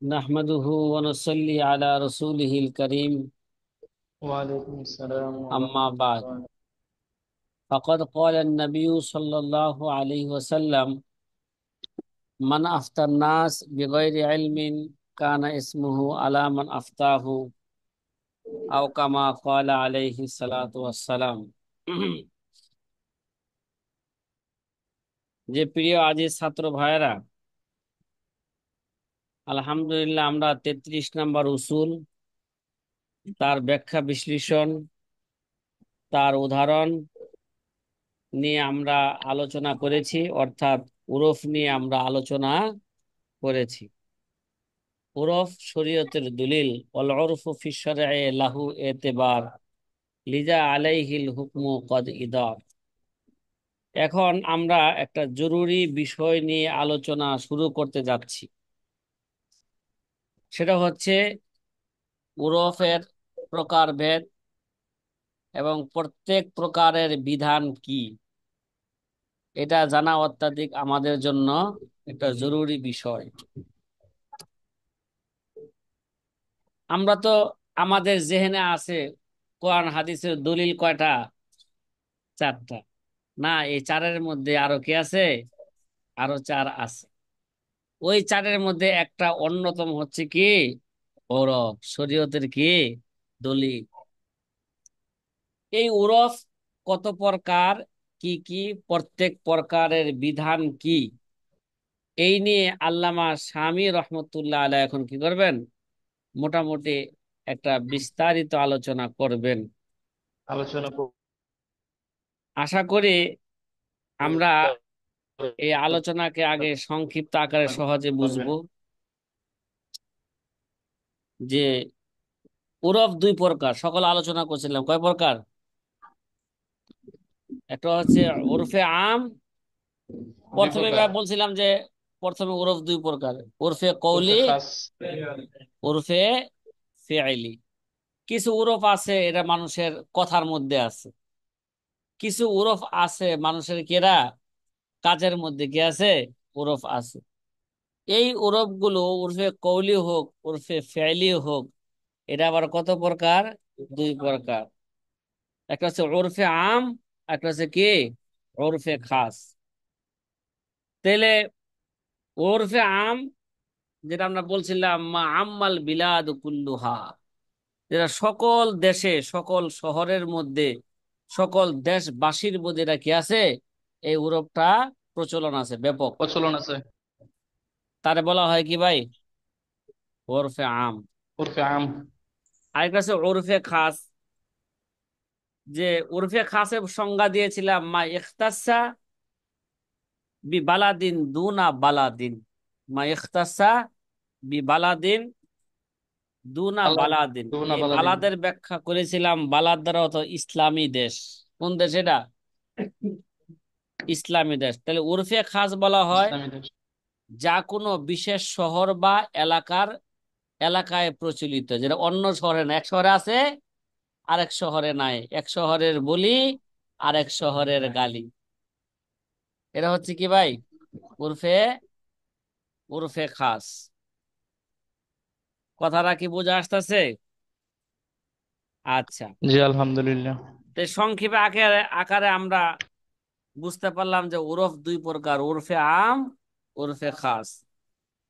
نحمده ونصلي على رسوله الكريم وعليكم السلام أما ورحمة بعد. الله. فقد قال النبي صلى الله عليه وسلم: من أفتى الناس بغير علم كان اسمه على من أفتاه، أو كما قال عليه الصلاة والسلام। যে প্রিয় আজিজ ছাত্র ভাইয়েরা, আলহামদুলিল্লাহ আমরা 33 নম্বর উসুল, তার ব্যাখ্যা বিশ্লেষণ, তার উদাহরণ নিয়ে আমরা আলোচনা করেছি, অর্থাৎ উরফ নিয়ে আমরা আলোচনা করেছি। উরফ শরীয়তের দলিল, ওয়াল উরফু ফি শারঈ লাহু এতেবার, লিজা আলাইহিল হুকমু কদ ইদার। এখন আমরা একটা জরুরি বিষয় নিয়ে আলোচনা শুরু করতে যাচ্ছি। সেটা হচ্ছে উরফের প্রকারভেদ এবং প্রত্যেক প্রকারের বিধান কি, এটা জানা অত্যাধিক আমাদের জন্য একটা জরুরি বিষয়। আমরা তো আমাদের জেহেনে আছে কোরআন হাদিসের দলিল কয়টা? চারটা। না, এই চারের মধ্যে আরো কি আছে? আরো চার আছে। ওই চারের মধ্যে একটা অন্যতম হচ্ছে কি? ওরফ শরীয়তের কি দলিল। এই ওরফ কত প্রকার, কি কি, প্রত্যেক প্রকারের বিধান কি, এই নিয়ে আল্লামা শামী রহমতুল্লাহ আলাইহি এখন কি করবেন? মোটামুটি একটা বিস্তারিত আলোচনা করবেন। আলোচনা আশা করি আমরা এই করবেন। আলোচনাকে আগে সংক্ষিপ্ত আকারে সহজে বুঝবো। যে ওরফ দুই প্রকার, সকল আলোচনা করছিলাম কয় প্রকার? একটা হচ্ছে ওরফে আম। দুই প্রথমে প্রকার। বলছিলাম যে প্রথমে ওরফ দুই প্রকার: ওরফে কৌলি, উরফে খাস। ওরফে ফেইলি। কিছু ওরফ আছে এটা মানুষের কথার মধ্যে আছে, কিছু ওরফ আছে মানুষের কেরা কাজের মধ্যে কি আছে, ওরফ আছে। এই ওরফ গুলো ওরফে কৌলি হোক ওরফে ফেইলি হোক, এটা আবার কত প্রকার? দুই প্রকার। একটা হচ্ছে ওরফে আম, একটা হচ্ছে কি ওরফে খাস। তাহলে ওরফে আম, যেটা আমরা বলছিলাম মা আম্মাল বিলাদ কুল্লুহা, যেটা সকল দেশে সকল শহরের মধ্যে সকল দেশবাসীর মধ্যে এটা কি আছে, এই ওরফটা প্রচলন আছে ব্যাপক। প্রচলন আছে। তারে বলা হয় কি ভাই? ওরফে আম। উরফে আম। আরেকটা আছে ওরফে খাস। যে ওরফে খাসের সংজ্ঞা দিয়েছিলাম মা ইখতাসা বি বালাদিন দুনা বালাদিন। মা ইখতাসা বি বালাদিন দুনা আল্লাহ বালাদিন। দুনা এই বালাদিন। বালাদের ব্যাখ্যা করেছিলাম, বালাদ দ্বারা অত ইসলামী দেশ। কোন দেশ এটা? ইসলামী দেশ। তাহলে উরফে খাস বলা হয় ইসলামী দেশ। যা কোনো বিশেষ শহর বা এলাকায় প্রচলিত, যেটা অন্য শহরে না। এক শহরে আছে, আরেক শহরে নাই। এক শহরের বলি, আরেক শহরের গালি। এটা হচ্ছে কি ভাই? উরফে উরফে খাস। কথাটা কি বোঝা আসতেছে? আচ্ছা। জি আলহামদুলিল্লাহ। তো সংক্ষেপে আকারে আকারে আমরা বুঝতে পারলাম যে ওরফ দুই প্রকার: ওরফে আম, ওরফে খাস।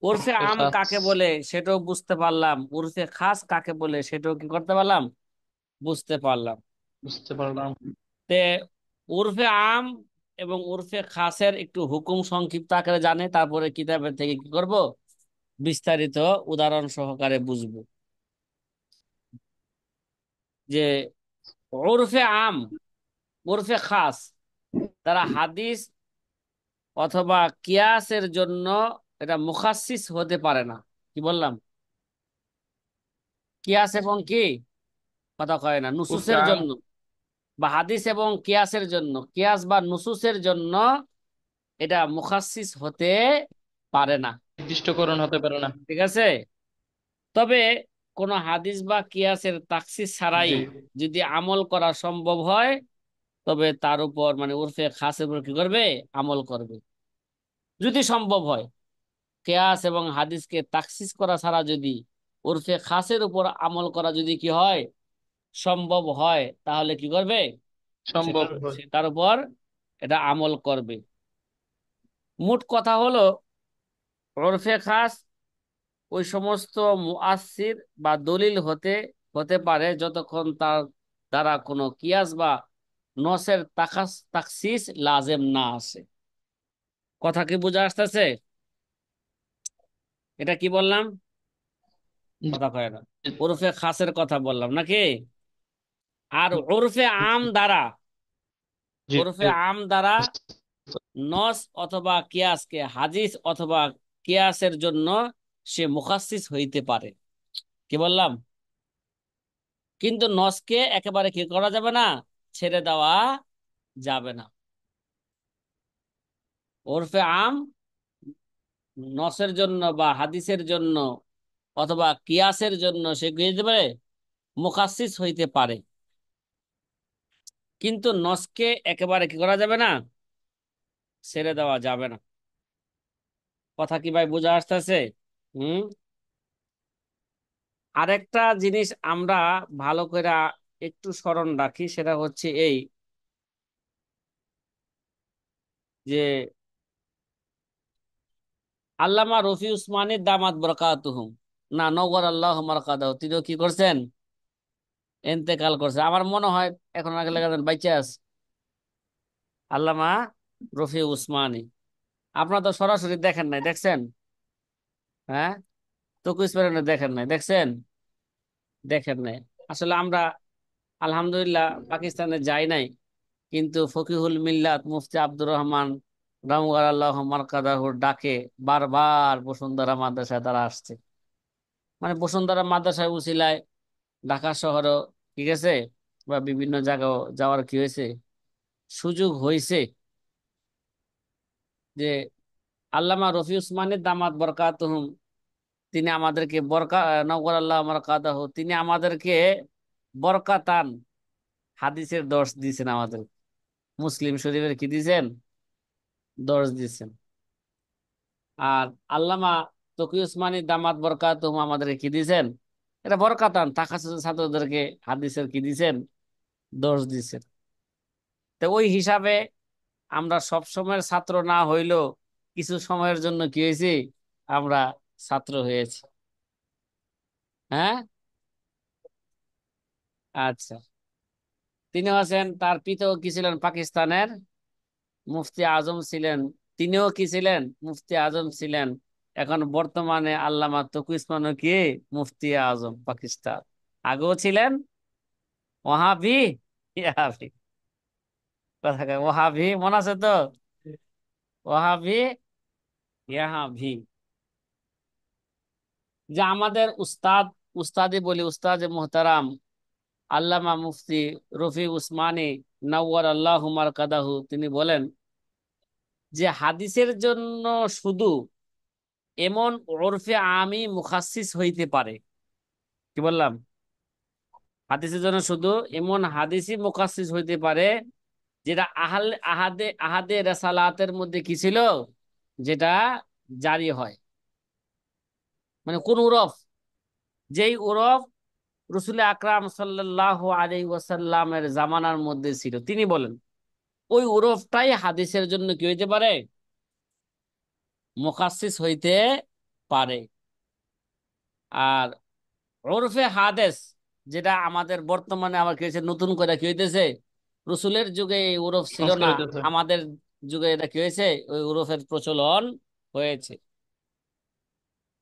ওরফে উরফে আম খাস। কাকে বলে সেটাও বুঝতে পারলাম, ওরফে খাস কাকে বলে সেটাও কি করতে পারলাম, বুঝতে পারলাম। বুঝতে পারলাম। তে ওরফে আম এবং ওরফে খাসের একটু হুকুম সংক্ষিপ্ত আকারে জানে, তারপরে কিতাবের থেকে কি করব, বিস্তারিত উদাহরণ সহকারে বুঝবো। যে ওরফে আম, ওরফে খাস, তারা হাদিস অথবা কিয়াসের জন্য এটা মুখাসসিস হতে পারে না। কি বললাম? কিয়াস এবং কি, কথা কয় না, উরফে নুসুসের আম জন্য বা হাদিস এবং কিয়াসের জন্য, কিয়াস বা নুসুসের জন্য এটা মুখাসসিস হতে পারে না। নির্দিষ্টকরণ হতে পারে না। ঠিক আছে? তবে কোন হাদিস বা কিয়াসের তাখসিস ছাড়াই জি। যদি আমল করা সম্ভব হয়, তবে তার উপর মানে উরফে খাসের উপর কি করবে, আমল করবে, যদি সম্ভব হয়। কিয়াস এবং হাদিসকে তাখসিস করা ছাড়া যদি ওরফে খাসের উপর আমল করা যদি কি হয়, সম্ভব হয়, তাহলে কি করবে? সম্ভব সেটার হয়। সেটার উপর এটা আমল করবে। মোট কথা হলো, ওরফে খাস ওই সমস্ত মুআসসির বা দলিল হতে হতে পারে যতক্ষণ তার দ্বারা কোনো কিয়াস বা নসের তাখসিস লাজেম না আসে। কথা কি বোঝা আসতেছে? এটা কি বললাম? কথা কয় না। ওরফে খাসের কথা বললাম নাকি? আর ওরফে আম দ্বারা, জি ওরফে আম দ্বারা নস অথবা কিয়াসকে হাদিস অথবা কিয়াসের জন্য সে মুখাসসিস হইতে পারে। কি বললাম? কিন্তু নসকে একেবারে কি করা যাবে না, ছেড়ে দেওয়া যাবে না। ওরফে আম নসের জন্য বা হাদিসের জন্য অথবা কিয়াসের জন্য সে কি হইতে পারে, মুখাসসিস হইতে পারে। কিন্তু নসকে একেবারে কি করা যাবে না, ছেড়ে দেওয়া যাবে না। কথা কি ভাই বোঝা আসতেছে? হুম। আরেকটা জিনিস আমরা ভালো করে একটু স্মরণ রাখি, সেটা হচ্ছে এই যে আল্লামা রফি উসমানী দামাত বরকাতুহুম, না নওয়ার আল্লাহ মারকাদাহু, তিনিও কি করছেন, ইন্তেকাল করছে। আমার মনে হয় এখন আগে লেখা বাইচে আছে আল্লামা রফি উসমানী। আপনারা তো সরাসরি দেখেন নাই, দেখছেন? হ্যাঁ, তো কুইজ দেখেন নাই, দেখছেন? দেখেন নাই। আসলে আমরা আলহামদুলিল্লাহ পাকিস্তানে যাই নাই, কিন্তু ফকিহুল মিল্লাত মুফতি আব্দুর রহমান রামগার আল্লাহ মারকাদাহুর ডাকে বারবার বসুন্ধরা মাদ্রাসায় তারা আসছে। মানে বসুন্ধরা মাদ্রাসায় উছিলায় ঢাকা শহরও, ঠিক আছে, বা বিভিন্ন জায়গাও যাওয়ার কি হয়েছে, সুযোগ হয়েছে। যে আল্লামা রফি উসমানের দামাত বরকাতুহুম, তিনি আমাদেরকে নওয়ার আল্লাহ মারকাদাহু, তিনি আমাদেরকে বরকাতান হাদিসের দর্শ দিয়েছেন আমাদের। মুসলিম শরীফের কি দিয়েছেন, দর্শ দিয়েছেন। আর আল্লামা তকি উসমানী দামাত বরকাতুহুম আমাদেরকে কি দিয়েছেন, এটা বরকাতান তাখাসুস ছাত্রদেরকে হাদিসের কি দিয়েছেন, দর্শ দিয়েছেন। তো ওই হিসাবে আমরা সব সময়ের ছাত্র না হইলেও কিছু সময়ের জন্য কি হয়েছি, আমরা ছাত্র হয়েছি। হ্যাঁ, আচ্ছা। তিনি আছেন, তার পিতাও কি ছিলেন, পাকিস্তানের মুফতি আজম ছিলেন। তিনিও কি ছিলেন, মুফতি আজম ছিলেন। এখন বর্তমানে আল্লামা তকি উসমানও কি মুফতি আজম পাকিস্তান। আগেও ছিলেন ওহাবি ইয়াবি, কথা কয় ওহাবি, মনে আছে তো? ওহাবি ইহা ভি। যে আমাদের উস্তাদ, উস্তাদি বলি উস্তাদ মোহতারাম আল্লামা মুফতি রফি উসমানী নওয়ার আল্লাহু মারকাদাহু, তিনি বলেন যে হাদিসের জন্য শুধু এমন ওরফে আমি মুখাসসিস হইতে পারে। কি বললাম? হাদিসের জন্য শুধু এমন হাদিসই মুখাসসিস হইতে পারে যেটা আহাদে আহাদে রেসালাতের মধ্যে কি ছিল, যেটা জারি হয়। মানে কোন উরফ, যেই উরফ রসুল আকরাম সাল্লাল্লাহু আলাইহি ওয়াসাল্লামের জামানার মধ্যে ছিল, তিনি বলেন ওই উরফটাই হাদিসের জন্য কি হইতে পারে, মুখাসসিস হইতে পারে। আর ওরফে হাদেস, যেটা আমাদের বর্তমানে আবার কি হয়েছে, নতুন করে কি হইতেছে, রসুলের যুগে এই ওরফ ছিল না, সংস্কার হইতেছে। আমাদের যুগে এটা কি হয়েছে, ওই ওরফের প্রচলন হয়েছে।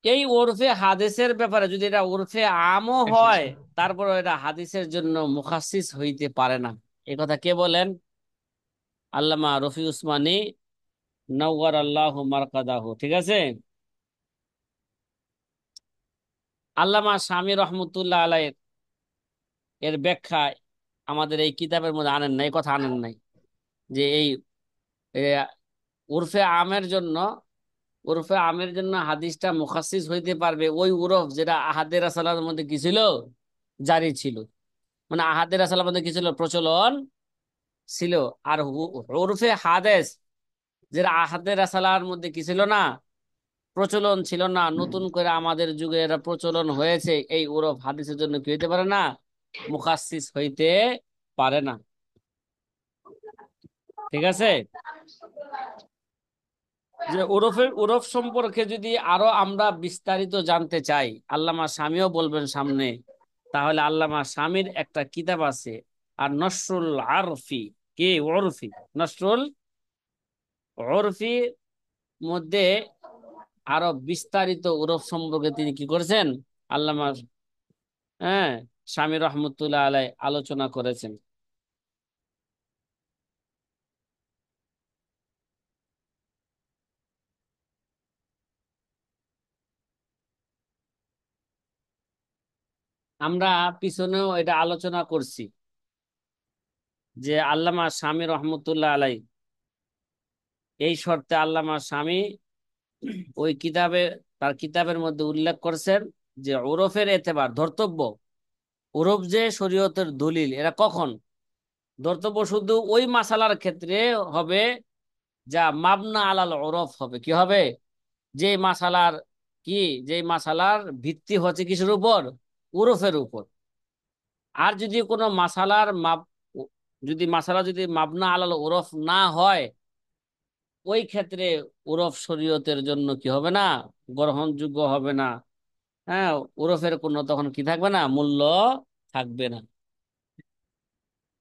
এই ওরফে হাদিসের ব্যাপারে যদি এটা ওরফে আমও হয়, এসেছে। তারপর এটা হাদিসের জন্য মুখাসসিস হইতে পারে না। এ কথা কে বলেন? আল্লামা রফি উসমানী নওয়ার আল্লাহ মারকাদাহু, ঠিক আছে। আল্লামা শামী রহমতুল্লাহ আলাই এর ব্যাখ্যায় আমাদের এই কিতাবের মধ্যে আনেন নাই, কথা আনেন নাই, যে এই এ, উরফে আমের জন্য, উরফে আমের জন্য হাদিসটা মুখাসসিস হইতে পারবে ওই উরফ যেটা আহাদের রাসালার মধ্যে কি ছিল, জারি ছিল। মানে আহাদের রাসালার মধ্যে কি ছিল, প্রচলন ছিল। আর উরফে হাদেস যেটা আহাদের রাসালার মধ্যে কি ছিল না, প্রচলন ছিল না, নতুন করে আমাদের যুগে এরা প্রচলন হয়েছে, এই ওরফ হাদিসের জন্য কি হইতে পারে না? মুখাসসিস হইতে পারে না। ঠিক আছে? যে ওরফ সম্পর্কে যদি আরো আমরা বিস্তারিত জানতে চাই, আল্লামা শামীও বলবেন সামনে, তাহলে আল্লামা শামীর একটা কিতাব আছে, আর নসরুল আরফি, কি ওরফি, নসরুল ওরফি মধ্যে আরো বিস্তারিত ওরফ সম্পর্কে তিনি কি করেছেন, আল্লামা, হ্যাঁ, স্বামী রহমতুল্লাহ আলাই আলোচনা করেছেন। আমরা পিছনেও এটা আলোচনা করছি যে আল্লামা স্বামী রহমতুল্লাহ আলাই এই শর্তে আল্লামা স্বামী ওই কিতাবে, তার কিতাবের মধ্যে উল্লেখ করেছেন যে ওরফের এতেবার ধর্তব্য, ওরফ যে শরীয়তের দলিল, এরা কখন ধর্তব্য? শুধু ওই মাসালার ক্ষেত্রে হবে যা মাবনা আলাল ওরফ হবে। কি হবে? যে মাসালার, কি, যে মাসালার ভিত্তি হচ্ছে কিসের উপর? ওরফের উপর। আর যদি কোনো মাসালার যদি মাসালা যদি মাবনা আলাল ওরফ না হয়, ওই ক্ষেত্রে ওরফ শরীয়তের জন্য কি হবে না? গ্রহণযোগ্য হবে না। হ্যাঁ, ওরফের কোনো তখন কি থাকবে না? মূল্য থাকবে না।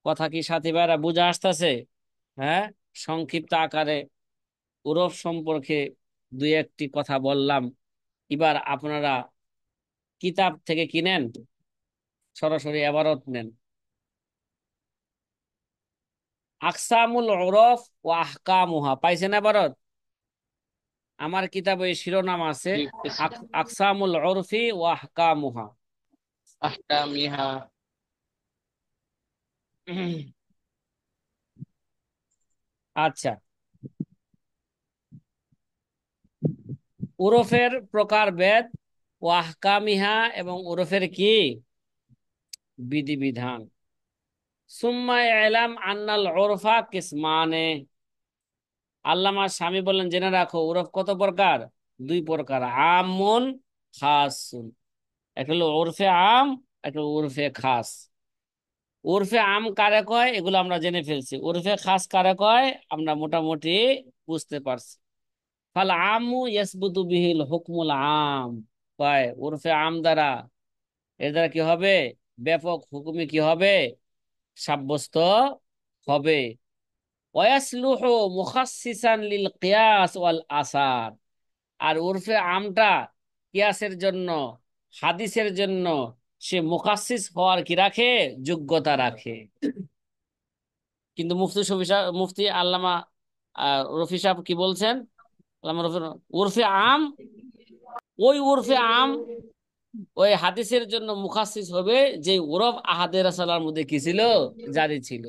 কথা কি সাথী ভাইরা বুঝে আসতেছে? হ্যাঁ, সংক্ষিপ্ত আকারে ওরফ সম্পর্কে দুই একটি কথা বললাম। এবার আপনারা কিতাব থেকে কিনেন, সরাসরি এবারত নেন। আকসামুল উরফ ও আহকামুহা পাইছেন এবারত? আমার কিতাবে শিরোনাম আছে জি পেয়েছি। আকসামুল উরফি ও আহকামুহা। আহকামিহা। আচ্ছা, উরফের প্রকারভেদ ও আহকামিহা, এবং উরফের কি বিধিবিধান। সুম্মা ইলাম আন্নাল উরফা কিসমানে। আল্লামা স্বামী বললেন, জেনে রাখো উরফ কত প্রকার? দুই প্রকার, আমুন খাসুন। একটা হলো উরফে আম, একটা উরফে খাস। উরফে আম কারে কয় এগুলো আমরা জেনে ফেলছি, উরফে খাস কারে কয় আমরা মোটামুটি বুঝতে পারছি। ফাল আমু ইয়াসবুতু বিহিল হুকমুল আম, কয় উরফে আম দ্বারা, এর দ্বারা কি হবে? ব্যাপক হুকুমে কি হবে? সাব্যস্ত হবে। ওয়াসলুহু মুখাসসিসান লিল কিয়াস ওয়াল আসার। আর উরফে আমটা কিয়াসের জন্য, হাদিসের জন্য সে মুখাসসিস হওয়ার কি রাখে? যোগ্যতা রাখে। কিন্তু মুফতি আল্লামা রফি সাহেব কি বলছেন? আল্লামা রফি, উরফে আম, ওই উরফে আম ওই হাদিসের জন্য মুখাসসিস হবে যে ওরফ আহাদে রাসালার মধ্যে কি ছিল? জারি ছিল।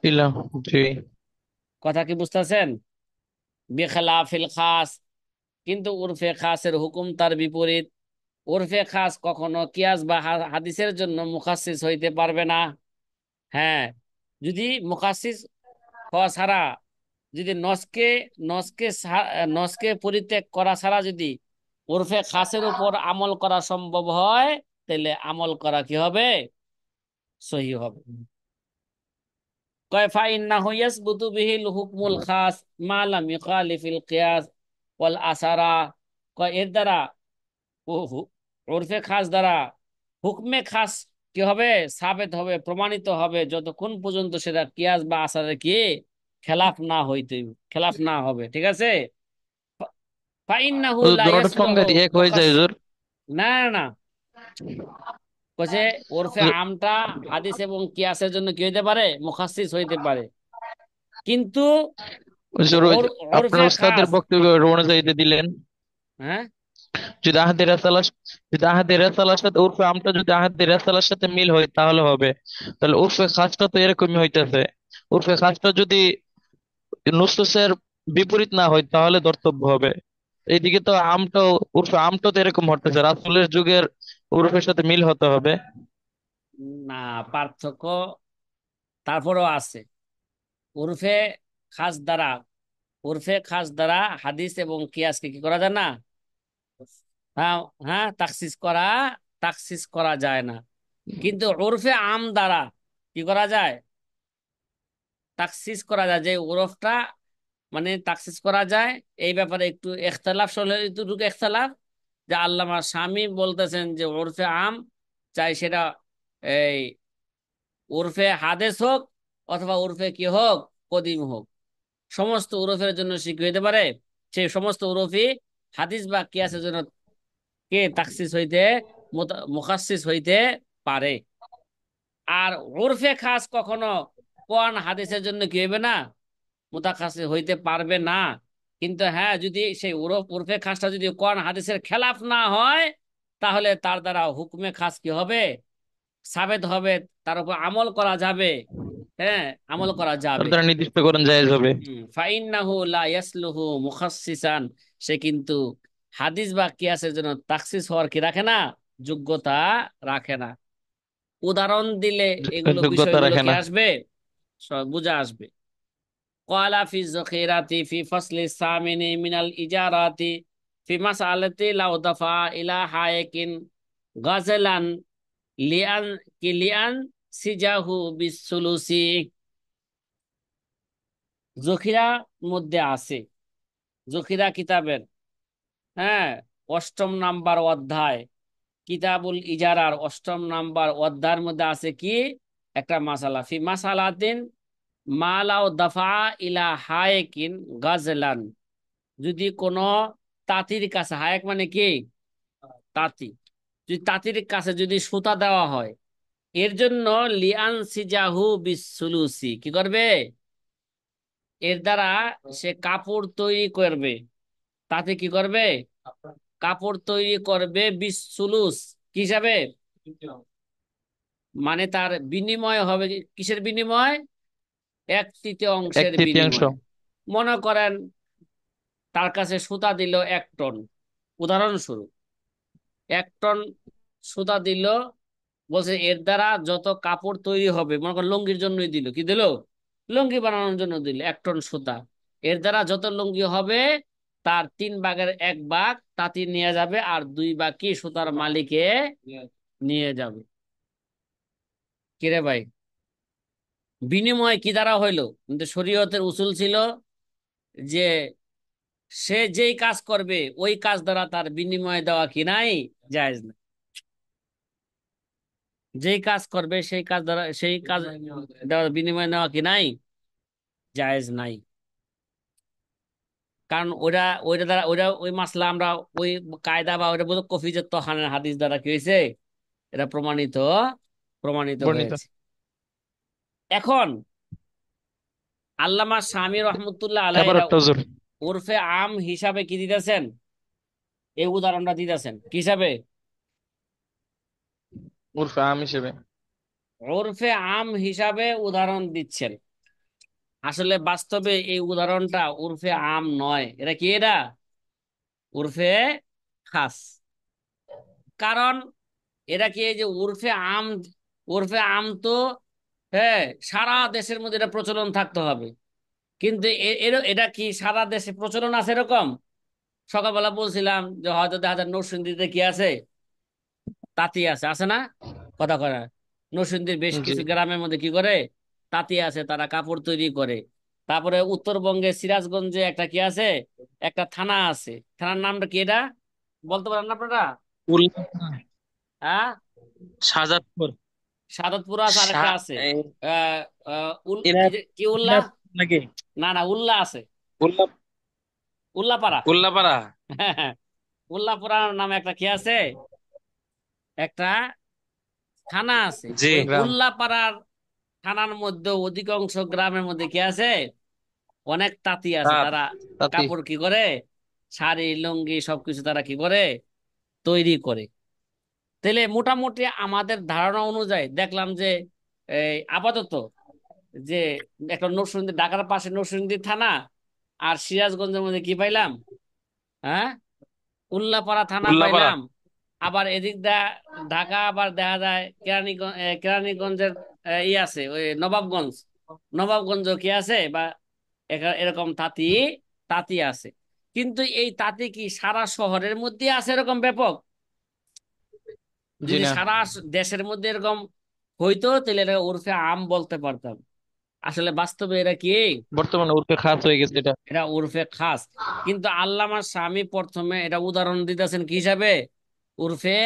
ছিলাম। জি। কথা কি বুঝতেছেন? বেখেলাফিল খাস, কিন্তু উরফে খাসের হুকুম তার বিপরীত। উরফে খাস কখনো কিয়াস বা হাদিসের জন্য মুখাসসিস হইতে পারবে না। হ্যাঁ, যদি মুখাসসিস হওয়া ছাড়া, যদি নসকে পরিত্যাগ করা ছাড়া যদি উরফে খাসের উপর আমল করা সম্ভব হয়, তাহলে আমল করা কি হবে? সহি হবে। কয় ফাইন্নাহু ইয়াসবুতু বিহিল হুকমুল খাস মা লাম ইউখালিফিল কিয়াস ওয়াল আসারা। কয় এর দ্বারা, ও উরফে খাস দ্বারা হুকমে খাস কি হবে? সাবেত হবে, প্রমাণিত হবে, যতক্ষণ পর্যন্ত সেটা কিয়াস বা আসারে কি খেলাফ না হইতে, খেলাফ না হবে। ঠিক আছে? ফাইন্নাহু হুজুর লা দুটোর সংজ্ঞা ইয়াসলুহু কি এক হয়ে মুখাস, যায় হুজুর? না না না, কইছে ওরফে হুজুর, আমটা হাদিস এবং কিয়াসের জন্য কি হইতে পারে? মুখাসসিস হইতে পারে। কিন্তু হুজুর, ওই ওর যে আপনার ওরফে উস্তাদের খাস, বক্তব্য অনুযায়ী যে দিলেন, হ্যাঁ, যদি আহাদে রাসালার, যদি আহাদে রাসালার সাথে উরফে আমটা যদি আহাদে রাসালার সাথে মিল হয় তাহলে হবে। তাহলে উরফে খাসটা তো এরকমই হইতেছে। উরফে খাসটা যদি নুসুসের বিপরীত না হয় তাহলে ধর্তব্য হবে। এইদিকে তো আমটাও, উরফে আমটাও তো এরকম হতেছে, রাসূলের যুগের উরফের সাথে মিল হতে হবে। না, পার্থক্য তারপরেও আছে। ওরফে খাস দ্বারা, উরফে খাস দ্বারা হাদিস এবং কিয়াসকে কি করা যায় না? হ্যাঁ, হ্যাঁ, তাকসিস করা যায় না। কিন্তু উরফে আম দ্বারা কি করা যায়? তাকসিস করা যায়, যে ওরফটা মানে তাকসিস করা যায়। এই ব্যাপারে একটু ইখতিলাফ, চলে এতটুকু ইখতিলাফ যে আল্লামা শামী বলতেছেন যে ওরফে আম, চাই সেটা এই ওরফে হাদেস হোক অথবা ওরফে কি হোক, কদিম হোক, সমস্ত ওরফের জন্য স্বীকৃত হইতে পারে। সেই সমস্ত ওরফই হাদিস বা কিয়াসের জন্য কে তাকসিস হইতে, মুখাসসিস হইতে পারে। আর ওরফে খাস কখনো কোরআন হাদিসের জন্য কি হইবে না, মুতাখাসিস হইতে পারবে না। কিন্তু হ্যাঁ, যদি সেই উরফে খাসটা যদি কোরআন হাদিসের খেলাফ না হয়, তাহলে তার দ্বারা হুকমে খাস কি হবে, সাবেত হবে, তার উপর আমল করা যাবে। হ্যাঁ, আমল করা তার যাবে। দ্বারা নির্দিষ্টকরণ জায়েজ হবে। ফাইন্নাহু লা ইয়াসলুহু মুখাসসিসান, সে কিন্তু হাদিস বা কিয়াসের জন্য তাখসিস হওয়ার কি রাখে না, যোগ্যতা রাখে না। উদাহরণ দিলে এগুলো যোগ্যতা বিষয়গুলো রাখে কি না। আসবে, সব বুঝা আসবে। قال في الذخيرة في فصل الثامن من الإجارات في مسألة لو دفع إلى حائك غزلا لأن سجاه بالثلث। জখিরা মধ্যে আছে, জখিরা কিতাবের, হ্যাঁ, অষ্টম নাম্বার অধ্যায়, কিতাবুল ইজারার অষ্টম নাম্বার অধ্যায়ের মধ্যে আছে কি, একটা মাসালা, ফি মাসালাতিন মালাও দাফা ইলা হায়েকিন গাজলান, যদি কোনো তাঁতির কাছে, হায়েক মানে কি, তাঁতি, যদি তাঁতির কাছে যদি সুতা দেওয়া হয়, এর জন্য লিআন সিজাহু বিসুলুসি কি করবে, এর দ্বারা সে কাপড় তৈরি করবে। তাতে কি করবে, কাপড় তৈরি করবে বিসুলুস, কি হিসাবে, মানে তার বিনিময় হবে কিসের বিনিময়, এক তৃতীয় এক অংশের তৃতীয়াংশ। বিনিময়। মনে করেন তার কাছে সুতা দিল 1 টন, উদাহরণস্বরূপ 1 টন সুতা দিল, বলছে এর দ্বারা যত কাপড় তৈরি হবে, মনে করেন লুঙ্গির জন্যই দিল, কি দিল, লুঙ্গি বানানোর জন্য দিল 1 টন সুতা, এর দ্বারা যত লুঙ্গি হবে তার 3 ভাগের 1 ভাগ তাঁতি নিয়ে যাবে, আর 2 ভাগ কি সুতার মালিকে নিয়ে যাবে। কিরে ভাই, বিনিময় কি দ্বারা হইলো? কিন্তু শরীয়তের উসুল ছিল যে সে যেই কাজ করবে ওই কাজ দ্বারা তার বিনিময় দেওয়া কি নাই, জায়েজ না। যেই কাজ করবে সেই কাজ দ্বারা, সেই কাজ দেওয়ার বিনিময় নেওয়া কি নাই, জায়েজ নাই। কারণ ওরা, ওইটা দ্বারা, ওইটা ওই মাসলা আমরা ওই কায়দা বা ওইটা বলতে কফিজের তহানের হাদিস দ্বারা কি হয়েছে, এটা প্রমাণিত, প্রমাণিত বর্ণিত। হয়েছে। এখন আল্লামা শামী রহমতুল্লাহ আলাইহি আবার এরা একটা হুজুর। ওরফে আম হিসাবে কি দিতেছেন, এই উদাহরণটা দিতেছেন কি হিসাবে, উরফে আম হিসেবে। ওরফে আম হিসাবে উদাহরণ দিচ্ছেন। আসলে বাস্তবে এই উদাহরণটা উরফে আম নয়, এটা কি, এটা উরফে খাস। কারণ এরা কি, এই যে উরফে আম, উরফে আম তো, হ্যাঁ, সারা দেশের মধ্যে এটা প্রচলন থাকতে হবে। কিন্তু এটা কি সারা দেশে প্রচলন আছে এরকম? সকালবেলা বলছিলাম যে হয়তো দেখা যায় নরসিংদীতে কি আছে, তাঁতি আছে, আছে না, কথা কয় না? নরসিংদীর বেশ জি। কিছু গ্রামের মধ্যে কি করে, তাঁতি আছে, তারা কাপড় তৈরি করে। তারপরে উত্তরবঙ্গে সিরাজগঞ্জে একটা কি আছে, একটা থানা আছে, থানার নামটা কি, এটা বলতে পারেন না আপনারা? উল্লাপাড়া। হ্যাঁ, শাহজাদপুর। সাদতপুর আছে, আরেকটা শাহ আছে আহ এরা কি উল্লাহ, এরা নাকি না না, উল্লাহ আছে, উল্লা উল্লাপাড়া। উল্লাপাড়া। হ্যাঁ, হ্যাঁ, উল্লাপাড়ার নামে একটা কি আছে, একটা থানা আছে। জি ওই গ্রাম। উল্লাপাড়ার থানার মধ্যে অধিকাংশ গ্রামের মধ্যে কি আছে, অনেক তাঁতি আছে, তাঁত। তারা তাঁতি। কাপড় কি করে, শাড়ি লুঙ্গি সবকিছু তারা কি করে, তৈরি করে। তাহলে মোটামুটি আমাদের ধারণা অনুযায়ী দেখলাম যে এই আপাতত যে একটা নরসিংদী, ঢাকার পাশে নরসিংদী থানা, আর সিরাজগঞ্জের মধ্যে কি পাইলাম, হ্যাঁ, উল্লাপাড়া থানা উল্লাপাড়া। পাইলাম। আবার এদিক দা ঢাকা আবার দেখা যায় কেরানীগঞ্জের ই আছে, ওই নবাবগঞ্জ, নবাবগঞ্জ কি আছে বা এরকম তাঁতি তাঁতি আছে, কিন্তু এই তাঁতি কি সারা শহরের মধ্যে আছে এরকম ব্যাপক? জি যদি না। সারা দেশের মধ্যে এরকম হইতো তাহলে এটা ওরফে আম বলতে পারতাম। আসলে বাস্তবে এটা কি, বর্তমানে উর্ফে খাস হয়ে গেছে এটা। এটা ওরফে খাস। কিন্তু আল্লামা স্বামী প্রথমে এটা উদাহরণ দিতেছেন কি হিসাবে? ওরফে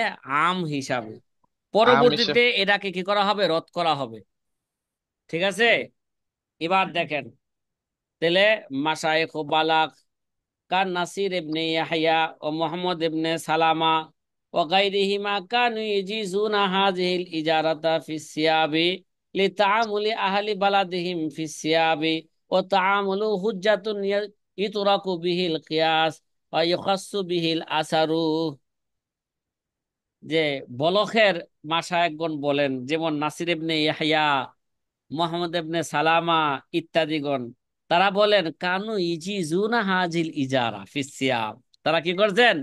আম হিসাবে। আমিষে। পরবর্তীতে এটাকে কি করা হবে, রদ করা হবে। ঠিক আছে। এবার দেখেন, তাহলে মাশায়েখ ও বালাগ কান নাসির ইবনে ইয়াহইয়া ও মুহাম্মদ ইবনে সালামা ও গায়রিহিমা কানু ইজিজুনা হাযিহিল ইজারাতা ফিস সিয়াবি লিতাআমুলি আহলি বালাদিহিম ফিস সিয়াবি ও তাআমুলু হুজ্জাতুন ইতরাকু বিহিল কিয়াস ওয়া ইউখাসসু বিহিল আসারু। যে বলখের মাশায়েখগণ বলেন, যেমন নাসির ইবনে ইয়াহইয়া, মোহাম্মদ ইবনে সালামা ইত্যাদিগণ, তারা বলেন কানু ইজিজুনা হাজিল ইজারা ফিস সিয়াব। তারা কি করছেন,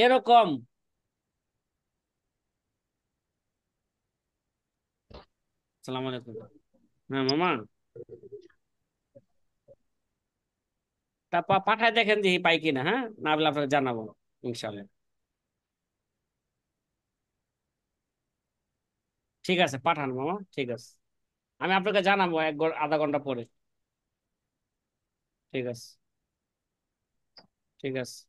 এরকম সালাম আলাইকুম, হ্যাঁ মামা, তা পাঠায় দেখেন যে পাই কিনা, হ্যাঁ না বলে আপনাকে জানাবো ইনশাল্লাহ। ঠিক আছে, পাঠান মামা, ঠিক আছে। আমি আপনাকে জানাবো আধা ঘন্টা পরে। ঠিক আছে, ঠিক আছে।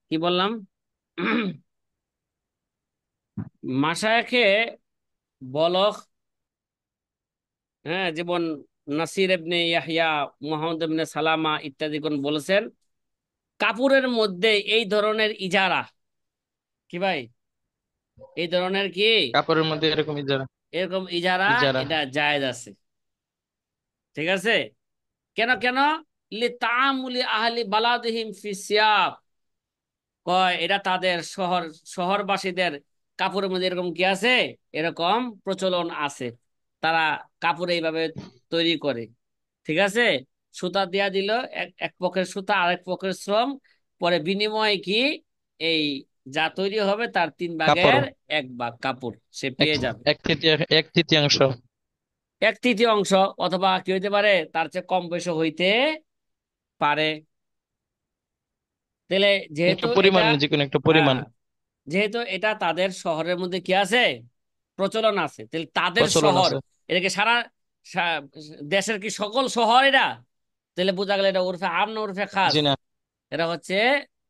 কি বললাম? মাশায়েখে বলখ, হ্যাঁ, যেমন নাসির ইবনে ইয়াহইয়া, মুহাম্মদ ইবনে সালামা ইত্যাদিগণ বলেছেন, কাপড়ের মধ্যে এই ধরনের ইজারা, কি ভাই, এই ধরনের কি কাপড়ের মধ্যে এরকম ইজারা। এরকম ইজারা, ইজারা। এটা জায়েজ আছে। ঠিক আছে। কেন কেন? লি তাআমুলি আহলি বালাদিহিম ফি সিয়াব, কয় এটা তাদের শহরবাসীদের কাপড়ের মধ্যে এরকম কি আছে, এরকম প্রচলন আছে। তারা কাপড় এইভাবে তৈরি করে। ঠিক আছে। সুতা দিয়া দিল, এক এক পক্ষের সুতা, আরেক পক্ষের শ্রম, পরে বিনিময়ে কি, এই যা তৈরি হবে তার তিন কাপড়। ভাগের এক ভাগ কাপড় সে এক পেয়ে যাবে। এক তৃতীয়, এক তৃতীয়াংশ। এক তৃতীয় অংশ, অথবা কি হইতে পারে, তার চেয়ে কম বেশি হইতে পারে। তাহলে একটু যেহেতু এটা, পরিমাণ, যে কোনো একটা হ্যাঁ, পরিমাণ। যেহেতু এটা তাদের শহরের মধ্যে কি আছে, প্রচলন আছে, তাহলে তাদের প্রচলন শহর, আছে। এটাকে সারা সা- দেশের কি সকল শহর এটা? তাহলে বোঝা গেল এটা উরফে আম না উরফে খাস? জি না। এটা হচ্ছে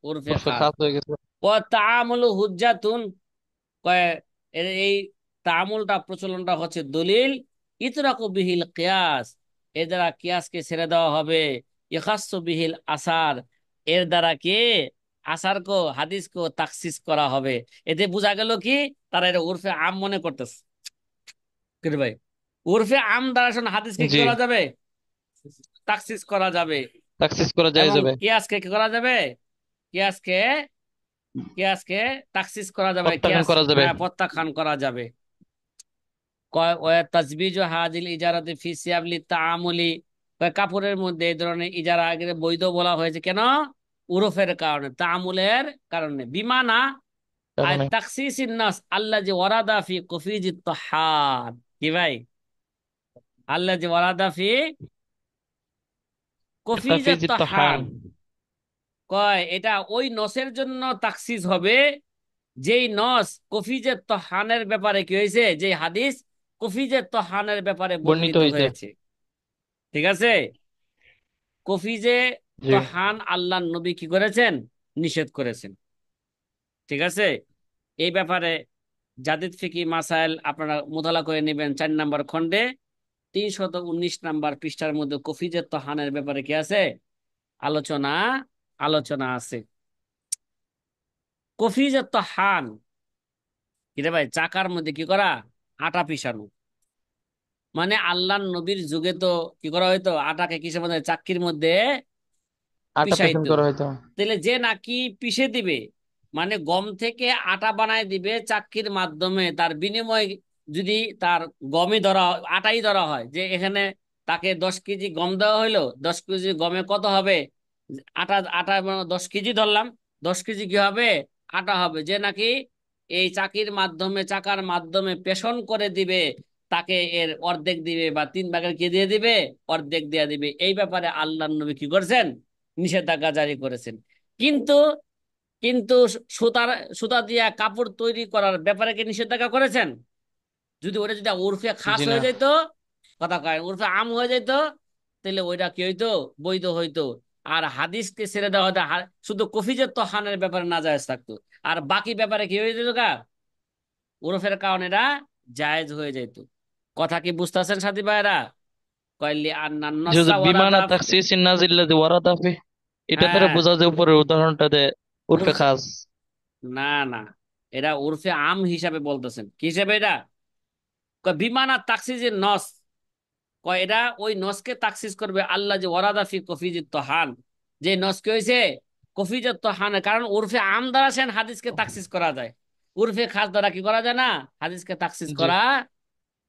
উরফে উর্ফে খাস। খাস হয়ে গেছে। ও তাআমুলু হুজ্জাতুন, কয় এই তাআমুলটা, প্রচলনটা হচ্ছে দলিল, ইতরাকু বিহিল কিয়াস, এর দ্বারা কিয়াসকে ছেড়ে দেওয়া হবে, ইখাসসু বিহিল আসার, এর দ্বারা কি আসার কো হাদিস কো তাখসিস করা হবে। এতে বোঝা গেল কি, তারা এটা উরফে আম মনে করতেছে। কি রে ভাই, উরফে আম দ্বারা শোন হাদিসকে কি জি। করা যাবে, তাখসিস করা যাবে। সাকসেস করা যায় এবং যাবে। কিয়াসকে কি করা যাবে, কিয়াসকে কিয়াসকে তাখসিস করা যাবে, প্রত্যাখ্যান কিয়াস, করা যাবে। হ্যাঁ, প্রত্যাখ্যান করা যাবে। কয় ওয়া তাজবিজু হাদিল ইজারাতি ফি সিয়াব লিতাআমুলি, কয় কাপড়ের মধ্যে এই ধরনের ইজারা আগে বৈধ বলা হয়েছে কেন? উরফের কারণে, তাআমুলের কারণে। বিমানা আয় কারণে। তাখসিসিন নাস আল্লাযী ওয়ারাদা ফি কুফিজিত তাহার। কি ভাই, আল্লাযী ওয়ারাদা ফি কুফিজাত তাফিজ তাহার, তাহান। কয় এটা ওই নসের জন্য তাখসিস হবে, যেই নস কফিজে তহানের ব্যাপারে কি হয়েছে, যে হাদিস কফিজে তহানের ব্যাপারে বর্ণিত বর্ণিত হয়েছে। হয়েছে। ঠিক আছে। কফিজে জি। তহান আল্লাহ নবী কি করেছেন, নিষেধ করেছেন। ঠিক আছে। এই ব্যাপারে জাদিদ ফিকি মাসাইল আপনারা মোতালা করে নেবেন, 4 নম্বর খণ্ডে 319 নম্বর পৃষ্ঠার মধ্যে কফিজে তহানের ব্যাপারে কি আছে, আলোচনা আলোচনা আছে। কফিজে তহান কি রে ভাই, চাকার মধ্যে কি করা, আটা পিষানো। মানে আল্লাহ নবীর যুগে তো কি করা হয়তো, আটাকে কিসের মধ্যে, চাক্কির মধ্যে আটা পেশন পিষাইতো। করা হয়তো। তাহলে যে নাকি পিষে দিবে, মানে গম থেকে আটা বানায় দিবে চাক্কির মাধ্যমে, তার বিনিময়ে যদি তার গমই ধরা, আটাই ধরা হয়, যে এখানে তাকে 10 কেজি গম দেওয়া হইলো, 10 কেজি গমে কত হবে, আটা, আটা মানে 10 কেজি ধরলাম, 10 কেজি কি হবে, আটা হবে, যে নাকি এই চাকির মাধ্যমে, চাকার মাধ্যমে পেষণ করে দিবে, তাকে এর অর্ধেক দিবে, বা 3 ভাগের কি দিয়ে দিবে, অর্ধেক দিয়ে দিবে। এই ব্যাপারে আল্লাহ নবী কি করেছেন, নিষেধাজ্ঞা জারি করেছেন। কিন্তু কিন্তু সুতার সুতা দিয়া কাপড় তৈরি করার ব্যাপারে কি নিষেধাজ্ঞা করেছেন? যদি ওটা যদি উরফে খাস জি না। হয়ে যেত, কথা কয় উরফে আম হয়ে যেত, তাহলে ওইটা কি হইতো, বৈধ হইতো। আর হাদিসকে ছেড়ে দেওয়া হতো, শুধু কফিজের তহানের ব্যাপারে না জায়েজ থাকতো। আর বাকি ব্যাপারে কি হয়ে যেত গা, ওরফের কারণে এরা জায়েজ হয়ে যেত। কথা কি বুঝতেছেন সাথী ভাইরা? কয়লি আন্নান যদি নসা বিমানা ওয়ারাদা। তাকসিসিন নাজিল্লাযি ওয়ারাদা ফি, এটা দ্বারা হ্যাঁ, বোঝা যায় উপরের উদাহরণটা দে উরফে উরফে, খাস। না না, এরা উরফে আম হিসাবে বলতেছেন। কি হিসাবে এটা? কয় বিমানা তাকসিজের নস, কয় এরা ওই নসকে তাকসিস করবে আল্লাহ যে ওয়ারাদা ফি কফিজিত তহান, যে নসকে হয়েছে কফিজত তহানের। কারণ উরফে আম দ্বারা সেন হাদিসকে তাকসিস করা যায়, উরফে খাস দ্বারা কি করা যায় না, হাদিসকে তাকসিস জি, করা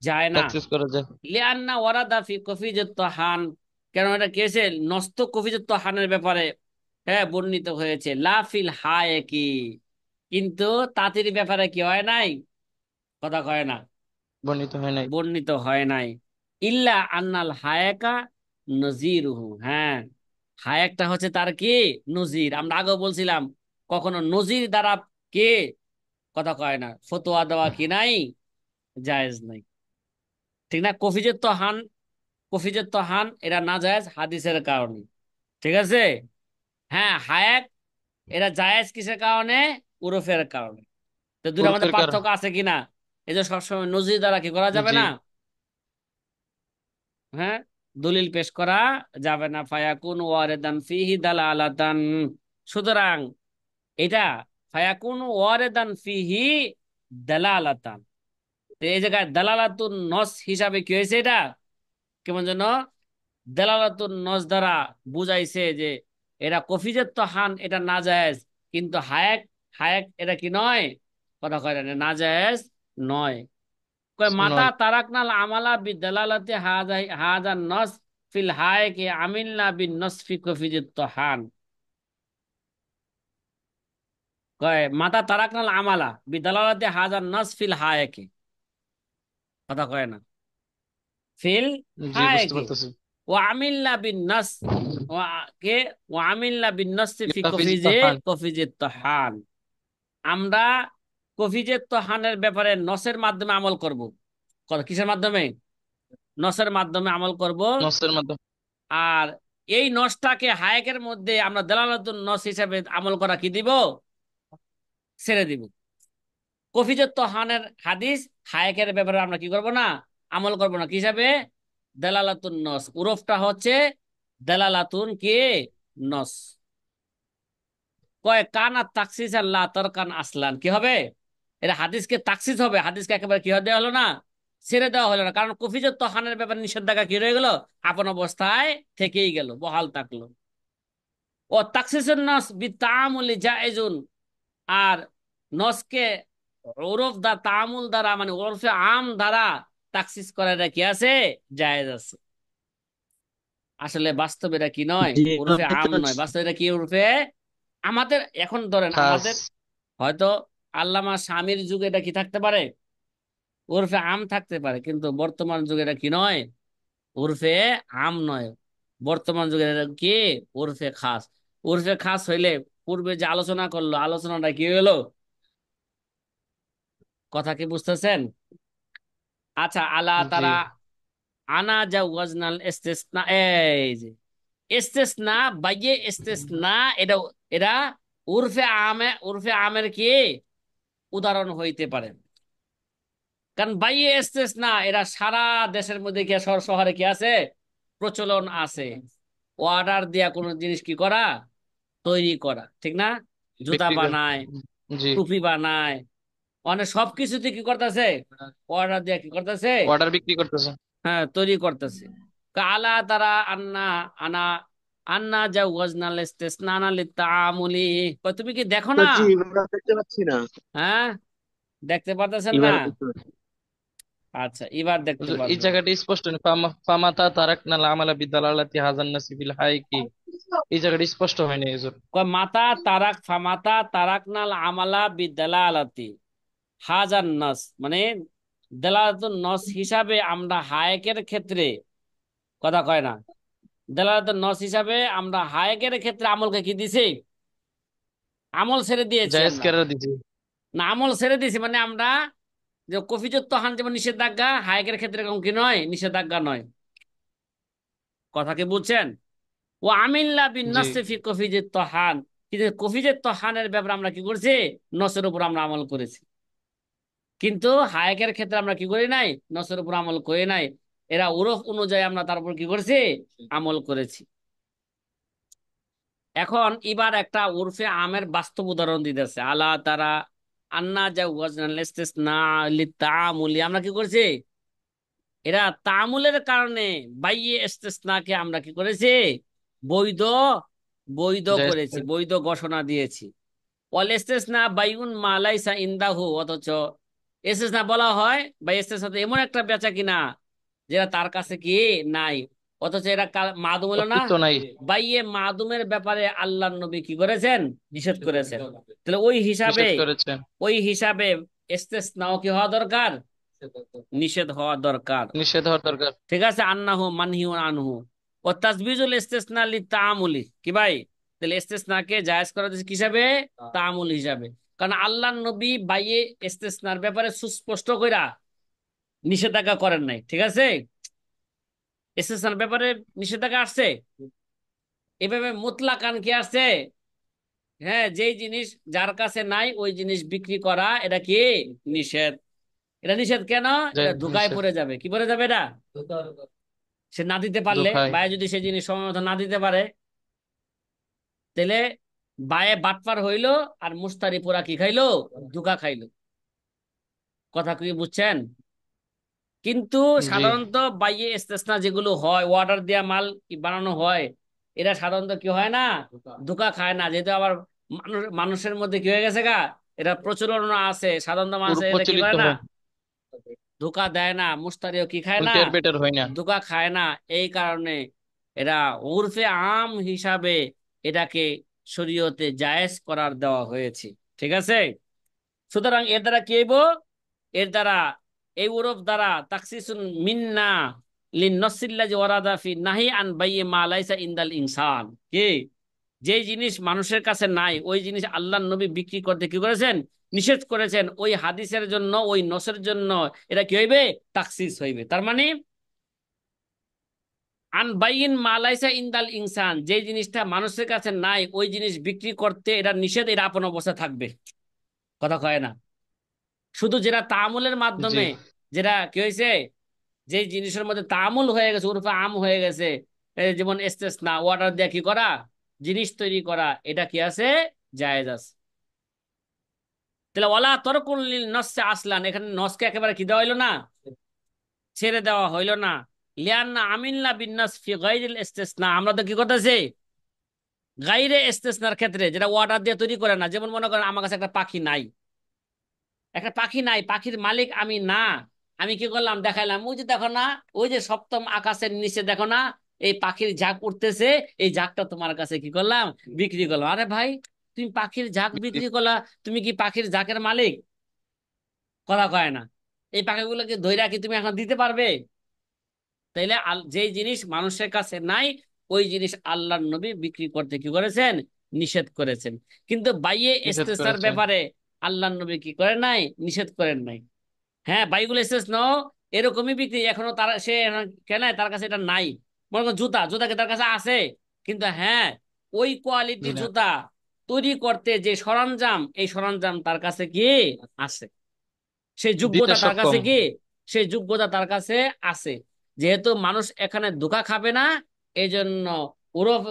যায় না। তাকসিস করা যায়। লিআন্না ওয়ারাদা ফি কফিজত তহান, কেন এটা কি হয়েছে, নস্ত কফিজত তহানের ব্যাপারে হ্যাঁ বর্ণিত হয়েছে। লা ফিল হায় কি, কিন্তু তাঁতির ব্যাপারে কি হয় নাই, কথা কয় না, বর্ণিত হয় নাই। বর্ণিত হয় নাই। ইল্লা আন্নাল হায়াকা নজিরুহু, হ্যাঁ, হায়াকটা হচ্ছে তার কি, নজির। আমরা আগেও বলছিলাম, কখনো নজির দ্বারা কে, কথা কয় না, ফতোয়া দেওয়া কি নাই, জায়েজ নাই। ঠিক না? কফিজের তহান, কফিজের তহান এরা না জায়েজ হাদিসের কারণে, ঠিক আছে। হ্যাঁ, হায়াক এরা জায়েজ কিসের কারণে, উরফের কারণে। তো দুটার মধ্যে উরফের কার। পার্থক্য আছে কিনা, এই যে সবসময় নজির দ্বারা কি করা যাবে জি। না, হ্যাঁ, দলিল পেশ করা যাবে না। ফায়াকুন ওয়ারেদান ফিহি দালালাতান, সুতরাং এটা ফায়াকুন ওয়ারেদান ফিহি দালালাতান। তো এই জায়গায় দালালাতুন নস হিসাবে কি হয়েছে এটা, কেমন যেন দালালাতুন নস দ্বারা বুঝাইছে যে এরা কফিজের তো হান এটা না জায়েজ, কিন্তু হায়াক, হায়াক এটা কি নয়, কথা কয় না, না জায়েজ নয়। কয় মাতা নয়। তারাকনাল আমালা বিদালালাতি হাযা হাযা নস ফিল হায়কি আমিলনা বিন নসফি কফিজিত তহান। কয় মাতা তারাকনাল আমালা বিদালালাতি হাযা নস ফিল হায়কি, কথা কয় না, ফিল জি, বুঝতে হায়কি পারতেছি। ওয়া আমিলনা বিন নস, ওয়া কে ওয়া আমিলনা বিন নসফি ফি ইত্তাফিজ কফিজি তাহান। কফিজিত তহান। আমরা কফিজের তহানের ব্যাপারে নসের মাধ্যমে আমল করব। কিসের মাধ্যমে, নসের মাধ্যমে আমল করব। নসের মাধ্যমে। আর এই নসটাকে হায়েকের মধ্যে আমরা দালালাতুন নস হিসেবে আমল করা কি দিব, ছেড়ে দিব। কফিজত তহানের হাদিস হায়েকের ব্যাপারে আমরা কি করব না, আমল করব না। কি হিসাবে, দালালাতুন নস, উরফটা হচ্ছে দালালাতুন কি, নস। কয় কানা তাকসিস আল্লাহ তরকান আসলান, কি হবে, এটা হাদিসকে তাকসিস হবে, হাদিসকে একেবারে কি দেওয়া হলো না, ছেড়ে দেওয়া হলো না। কারণ কফিজত তহানের ব্যাপারে নিষেধাজ্ঞা কি রয়ে গেল, আপন অবস্থায় থেকেই গেল, বহাল থাকলো। ও তাকসিসুন নস বিতাআমুলি জায়েজুন, আর নসকে ওরফ দা তাআমুল দ্বারা, মানে ওরফে আম দ্বারা তাকসিস করাটা কি আছে, জায়েজ আছে। আসলে বাস্তবে এটা কি নয়, জি, ওরফে আম এটা নয়, হচ্ছে বাস্তবে এটা কি, ওরফে আমাদের এখন ধরেন খাস। আমাদের হয়তো আল্লামা স্বামীর যুগে এটা কি থাকতে পারে, ওরফে আম থাকতে পারে, কিন্তু বর্তমান যুগে এটা কি নয়, ওরফে আম নয়। বর্তমান যুগে এটা কি, ওরফে খাস। ওরফে খাস হইলে পূর্বে যে আলোচনা করলো, আলোচনাটা কি হলো, কথা কি বুঝতেছেন? আচ্ছা, আলা জি। তারা আনা যা ওয়াজনাল ইস্তিসনা, এই যে ইস্তিসনা, বাইয়ে ইস্তিসনা, এটা এটা উরফে আমের কি উদাহরণ হইতে পারে। কারণ বাইয়ে ইস্তিসনা এরা সারা দেশের মধ্যে কি, শহর শহরে কি আছে, প্রচলন আছে। অর্ডার দিয়া কোনো জিনিস কি করা, তৈরি করা, ঠিক না, জুতা বিক্রি করে। বানায়, জি। টুপি বানায়, মানে সবকিছুতে কি করতেছে, অর্ডার দিয়া কি করতেছে, অর্ডার বিক্রি করতেছে। হ্যাঁ তৈরি করতেছে। আলা তারা আন্না আনা আন্না যা ওয়াজনাল ইস্তিসনানা লিতাআমুলি, তুমি কি দেখো না, জি, এবার আর দেখতে পাচ্ছি না। হ্যাঁ, দেখতে পারতেছেন না? এবার দেখতে পাচ্ছি। আচ্ছা, এবার দেখতে হুজুর, এই পারবেন। জায়গাটা স্পষ্ট নেই। ফামাতা তারাকনাল আমালা বিদালালাতি হাজান নাসিবিল হাই কি, এই জায়গাটা স্পষ্ট হয়নি হুজুর। কয় মাতা তারাক ফামাতা তারাকনাল আমালা বিদালালাতি হাজান নাস, মানে দালালাতুন নস হিসাবে আমরা হায়েকের ক্ষেত্রে, কথা কয় না, দালালাতুন নস হিসাবে আমরা হায়েকের ক্ষেত্রে আমলকে কি দিছি? আমল ছেড়ে দিয়েছি জায়েজ আমরা। কেরার দিছি। না, আমল ছেড়ে দিয়েছি মানে আমরা, যে কফিজত তহান যেমন নিষেধাজ্ঞা, হায়েকের ক্ষেত্রে এরকম কি নয়, নিষেধাজ্ঞা নয়। কথা কি বুঝছেন? ও আমিল্লা বিন জি। নসে ফি কফিজত তহান, কিন্তু কফিজত তহানের ব্যাপারে আমরা কি করছি? নসের উপর আমরা আমল করেছি। কিন্তু হায়েকের ক্ষেত্রে আমরা কি করি নাই? নসের উপর আমল করি নাই। এরা উরফ অনুযায়ী আমরা তার উপর কি করেছি? আমল করেছি। এখন এবার একটা উরফে আমের বাস্তব উদাহরণ দিতেছে। আলা তারা আন্না যা ওয়াজনাল ইস্তিসনা লিতামুলি, আমরা কি করছি? এরা তামুলের কারণে বাইয়ে ইস্তিসনাকে আমরা কি করেছি? বৈধ, বৈধ জায়েজ করেছি, বৈধ ঘোষণা দিয়েছি। অল ইস্তিসনা বাইউন মা লাইসা ইনদাহু, অথচ ইস্তিসনা বলা হয় বা ইস্তিসনা তো এমন একটা বেচা কিনা যেটা তার কাছে কি নাই, অথচ এরা মাদুম হলো না। অস্তিত্ব নাই। বাইয়ে মাদুমের ব্যাপারে আল্লাহ নবী কি করেছেন? নিষেধ করেছেন। তাহলে ওই হিসাবে, নিষেধ করেছেন। ওই হিসাবে ইস্তিসনাও কি হওয়া দরকার? নিষেধ হওয়া দরকার। নিষেধ হওয়ার দরকার। ঠিক আছে, আন্নাহু মানহিউন আনহু। ও তাসবিজুল ইস্তিসনা লিতাআমুলি, কি ভাই? তাহলে ইস্তিসনাকে জায়েজ করা হয়েছে কি হিসাবে? তাআমুল হিসাবে। কারণ আল্লাহর নবী বাইয়ে ইস্তিসনার ব্যাপারে সুস্পষ্ট কইরা নিষেধাজ্ঞা করেন নাই, ঠিক আছে? ইস্তিসনার ব্যাপারে নিষেধাজ্ঞা আসছে, এভাবে মুতলাকান কি আসছে? হ্যাঁ, যেই জিনিস যার কাছে নাই ওই জিনিস বিক্রি করা, এটা কি? নিষেধ। এটা নিষেধ কেন? এটা ধোঁকায় নিষেধ। পড়ে যাবে। কি পড়ে যাবে এটা? সে না দিতে পারলে, দুখায়। ভাই যদি সেই জিনিস সময় মতো না দিতে পারে, তাহলে বায়ে বাটপার হইলো, আর মুস্তারি পোড়া কি খাইলো? ধোঁকা খাইলো। কথা কি বুঝছেন? কিন্তু জি। সাধারণত বাইয়ে ইস্তেসনা যেগুলো হয়, অর্ডার দেয়া মাল কি বানানো হয়, এরা সাধারণত কি হয় না? ধোঁকা খায় না। যেহেতু আবার মানুষের মধ্যে কি হয়ে গেছে গা, এটা প্রচলন আছে, সাধারণত মানুষ এটা কি প্রচলিত করে না, হয়। ধোঁকা দেয় না, মুস্তারিও কি খায় না, উল্টের বেটার হয় না। ধোঁকা খায় না। এই কারণে এরা উরফে আম হিসাবে এটাকে শরীয়তে জায়েজ করার দেওয়া হয়েছে। ঠিক আছে? সুতরাং এর দ্বারা কি হইব? এর দ্বারা, এই উরফ দ্বারা তাকসিসুন মিন্না লিন নসিল্লাজি ওয়ারাদা ফি নাহি আন বাইয়ে মা লাইসা ইনদাল ইনসান। কি? যে জিনিস মানুষের কাছে নাই ওই জিনিস আল্লাহর নবী বিক্রি করতে কি করেছেন? নিষেধ করেছেন। ওই হাদিসের জন্য, ওই নসের জন্য এটা কি হইবে? তাকসিস হইবে। তার মানে আন বাইইন মা লাইসা ইনদাল ইনসান, যে জিনিসটা মানুষের কাছে নাই ওই জিনিস বিক্রি করতে এটা নিষেধ, এটা আপন অবস্থা থাকবে। কথা কয় না? শুধু যেটা তামুলের জি। মাধ্যমে, যেটা কি হয়েছে, যে জিনিসের মধ্যে তামুল হয়ে গেছে, ওরূপে আম হয়ে গেছে, এই যেমন ইস্তেসনা, ওয়াটার দিয়ে কি করা, জিনিস তৈরি করা, এটা কি আছে? জায়েজ আছে। তাহলে ওয়ালা তরকুল লিল নসে আসলান, এখানে নসকে একেবারে কি দেওয়া হইলো না? ছেড়ে দেওয়া হইলো না। লিয়ান্না আমিনলা বিন্নাস ফি গায়রিল ইস্তিসনা, আমরা তো কি করতেছি? গায়রে ইস্তিসনার ক্ষেত্রে, যেটা ওয়াটার দিয়ে তৈরি করে না। যেমন মনে করেন আমার কাছে একটা পাখি নাই, একটা পাখি নাই, পাখির মালিক আমি না। আমি কি করলাম? দেখাইলাম, ওই যে দেখো না, ওই যে সপ্তম আকাশের নিচে দেখো না, এই পাখির ঝাঁক উঠতেছে, এই ঝাঁকটা তোমার কাছে কি করলাম? বিক্রি করলাম। আরে ভাই, তুমি পাখির ঝাঁক বিক্রি করলা, তুমি কি পাখির ঝাঁকের মালিক? কথা কয় না? এই পাখিগুলোকে ধইরা কি তুমি এখন দিতে পারবে? তাইলে যেই জিনিস মানুষের কাছে নাই ওই জিনিস আল্লাহর নবী বিক্রি করতে কি করেছেন? নিষেধ করেছেন। কিন্তু বাইয়ে নিষেধ ইস্তেসার করেছেন। ব্যাপারে আল্লাহর নবী কি করেন নাই? নিষেধ করেন নাই। হ্যাঁ, বাইবেল এসেস ন এরকমই বিক্রি এখনো, তার সে কেন তার কাছে এটা নাই। মনে করো জুতা, জুতাকে তার কাছে আছে, কিন্তু হ্যাঁ, ওই জি কোয়ালিটির না। জুতা তৈরি করতে যে সরঞ্জাম, এই সরঞ্জাম তার কাছে কি আছে? সেই দিতে যোগ্যতা তার কাছে সক্ষম। কি? সেই যোগ্যতা তার কাছে আছে। যেহেতু মানুষ এখানে ধোঁকা খাবে না, এই জন্য ওরফ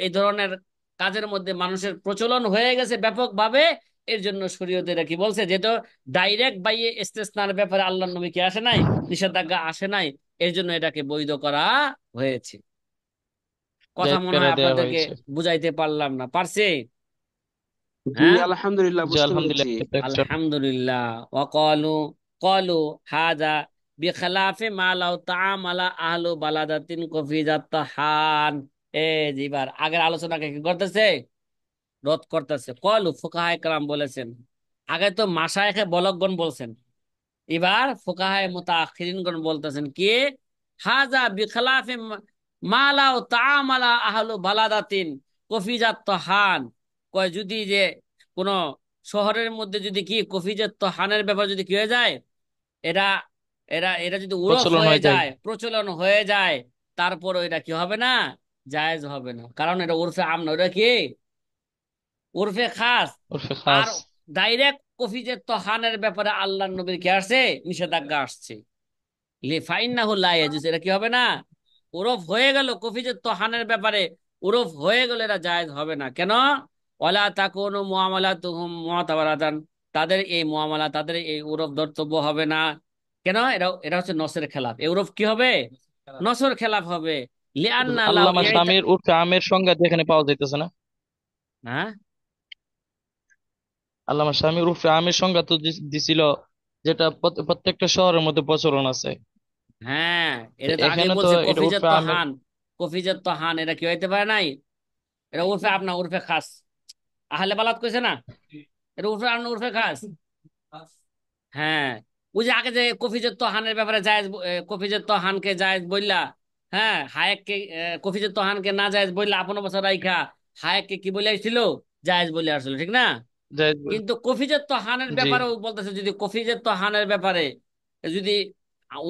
এই ধরনের কাজের মধ্যে মানুষের প্রচলন হয়ে গেছে ব্যাপকভাবে। এর জন্য শরীয়ত এটা কি বলছে, যেহেতু ডাইরেক্ট বাইয়ে ইস্তেসনার ব্যাপারে আল্লাহ নবী কি আসে নাই, নিষেধাজ্ঞা আসে নাই, এর জন্য এটাকে বৈধ করা হয়েছে। কথা জায়েজ মনে করা হয় দেওয়া আপনাদেরকে হয়েছে। বুঝাইতে পারলাম না, পারছি? জি হ্যাঁ, আলহামদুলিল্লাহ জি বুঝতে আলহামদুলিল্লাহ, পেরেছি। দেখছেন। আলহামদুলিল্লাহ। ওয়াকালু, ক্বালু হাযা বিখিলাফি মা লাউ তাআমালা আহলু বালাদাতিন কফিজাত তাহান। এ জিবার আগের আলোচনাকে কি করতেছে? রদ করতেছে। ক্বালু, ফুকাহায়ে কেরাম বলেছেন। আগে তো মাশায়েখে বলগগণ বলছেন, এবার ফুকাহায়ে মুতাআখিরিনগণ বলতেছেন কি, হাজা বিখলাফি মালাও তাআমালা আহলু বালাদাতিন কফিজাত তহান। কয় যদি যে কোন শহরের মধ্যে যদি কি কফিজাত তহানের ব্যাপার যদি কি হয়ে যায়, এরা এরা এরা যদি উরফ প্রচলন হয়ে হয়ে যায়। যায়, প্রচলন হয়ে যায়, তারপর এটা কি হবে না, জায়েজ হবে না, কারণ এটা উরফে আম না, ওটা কি উরফে খাস। উরফে আর খাস। ডাইরেক্ট কফিজে তহানের ব্যাপারে আল্লাহ নবীর কি আসছে, নিষেধাজ্ঞা আসছে। ফাইন্নাহু লা ইয়াজুজ, এটা কি হবে না, ওরফ হয়ে গেল কফিজে তহানের ব্যাপারে, ওরফ হয়ে গেল, এটা জায়েজ হবে না। কেন? ওয়ালা তাকুনু মুআমালাতুহুম মুতাবারাতান, তাদের এই মুআমালা, তাদের এই ওরফ ধর্তব্য হবে না। কেন? এটা এটা হচ্ছে নসের খেলাফ, এই ওরফ কি হবে, নসর খেলাফ হবে। লিআন্না লাউ আল্লামা ইয়াইতা, শামীর উরফে আমের সংজ্ঞা যেখানে পাওয়া যাইতেছে না। হ্যাঁ আল্লামা শামীর উরফে আমের সংজ্ঞা তো দিছিল, যেটা প্রত্যেকটা শহরের মধ্যে প্রচলন আছে। হ্যাঁ, তো এটা তো আগে এখানে তো বলছে এটা কফিজত উরফে আমের। তহান, কফিজত তহান এটা কি হইতে পারে নাই, এটা উরফে আপনা উরফে খাস। আহলে বালাত কইছে না, এটা উরফে আপনা উরফে খাস। হ্যাঁ, ওই যে আগে যে কফিজত তহানের ব্যাপারে জায়েজ, কফিজত তহানকে জায়েজ বললা, হ্যাঁ হায়েককে, কফিজত তহানকে না জায়েজ বললা, 15 বছর রাইখা হায়েককে কি বলে আসছিল, জায়েজ বলে আসছিল, ঠিক না? কিন্তু কফিজত তহানের জি। ব্যাপারেও বলতেছে, যদি কফিজত তহানের ব্যাপারে যদি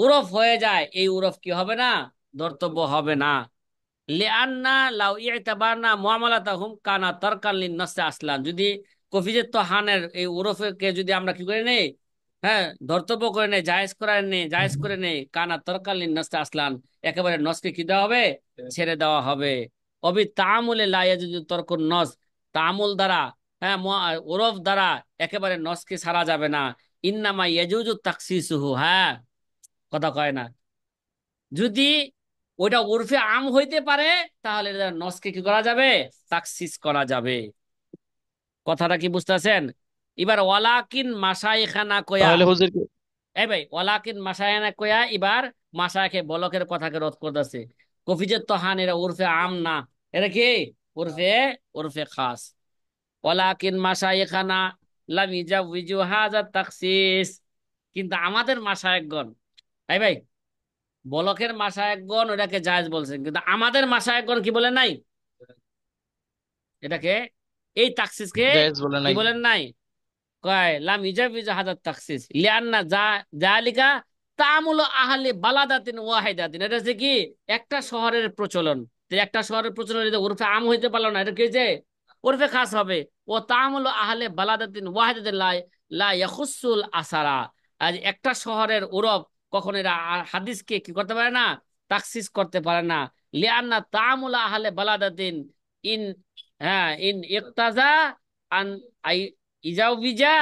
উরফ হয়ে যায়, এই উরফ কি হবে না, ধর্তব্য হবে না। লিআন্না লাউ ইতাবারনা মুআমালাতাহুম কানা তারকান লিন-নাসি আসলান, যদি কফিজে তহানের এই উরফকে যদি আমরা কি করে নেই, হ্যাঁ ধর্তব্য করে নেই, জায়েজ করে নেই, জায়েজ করে নেই, কানা তারকান লিন-নাসি আসলান, একেবারে নসকে কি দেওয়া হবে, ছেড়ে দেওয়া হবে। অবি তাআমুলে লা ইয়াজুজু তরকুন নস, তাআমুল দ্বারা, হ্যাঁ উরফ দ্বারা একেবারে নসকে ছাড়া যাবে না। ইন্নামা ইয়াজুজু তাকসিসুহু, হ্যাঁ কথা কয় না, যদি ওইটা উরফে আম হইতে পারে, তাহলে এটা নসকে কি করা যাবে, তাকসিস করা যাবে। কথাটা কি বুঝতেছেন? এবার ওয়ালাকিন মাশাইখানা কয়া, তাহলে হুজুর এই ভাই ওয়ালাকিন মাশাইখানা কয়া, এবার মাশাইখে বলকের কথাকে রদ করতেছে। কফিজের তহান এরা উরফে আম না, এটা কি উরফে, উরফে খাস। ওয়ালাকিন মাশাইখানা লাম ইজাউযু হাযা তাকসিস, কিন্তু আমাদের মাশায়েখগণ, এই ভাই বলকের মাশায়েখগণ ওটাকে জায়েজ বলছেন, কিন্তু আমাদের মাশায়েখগণ কি বলেন নাই, এটাকে এই তাকসিসকে জায়েজ বলে কি নাই। বলেন নাই, কয় লাম ইজাবিজু হাদাত তাকসিস লিআন্না জালিকা তাআমুলু আহলি বালাদাতিন ওয়াহিদাতিন, এটা হচ্ছে কি একটা শহরের প্রচলন। তো একটা শহরের প্রচলন এটা উরফে আম হইতে পারলো না, এটা কি হয়েছে, উরফে খাস হবে। ও তাআমুলু আহলি বালাদাতিন ওয়াহিদাতিন লা লা ইয়াখুসুল আসারা, আজ একটা শহরের উরফ কখন এরা হাদিসকে কি করতে পারে না, তাকসিস করতে পারে না। লিআন্না তাআমুলু আহলি বালাদাতিন ইন, হ্যাঁ ইন ইক্তাজা আন ইজাউবিজা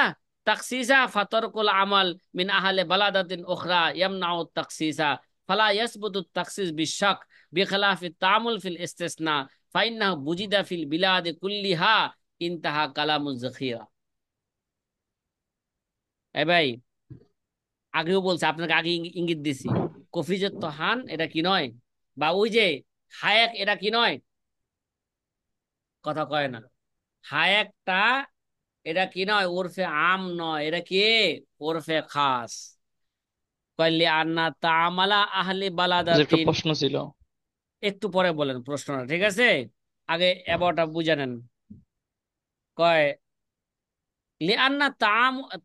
তাকসিসা ফাতরকুল আমাল মিন আহলে বালাদাতিন উখরা ইয়ামনাউ তাকসিসা ফালা ইয়াসবুতু তাকসিস বিশাক বিখিলাফি তামুল ফিল ইস্তিসনা ফাইন্নাহু বুজিদা ফিল বিলাদি কুল্লিহা, ইনতাহা কালামুজ যাখিরা। এ ভাই, আগেও বলছে আপনাকে, আগে ইঙ্গিত দিছি, কফিজের তহান এটা কি নয়, বা ওই যে হায়াক এটা কি নয়, কথা কয় না, হায়াকটা এটা কি নয়, ওরফে আম নয়, এটা কি ওরফে খাস। কইলি আন্না তামালা আহলি যে একটা বালাদাতিন, প্রশ্ন ছিল। একটু পরে বলেন প্রশ্নটা, ঠিক আছে, আগে এবারটা বুঝে নেন। কয় লিআন্না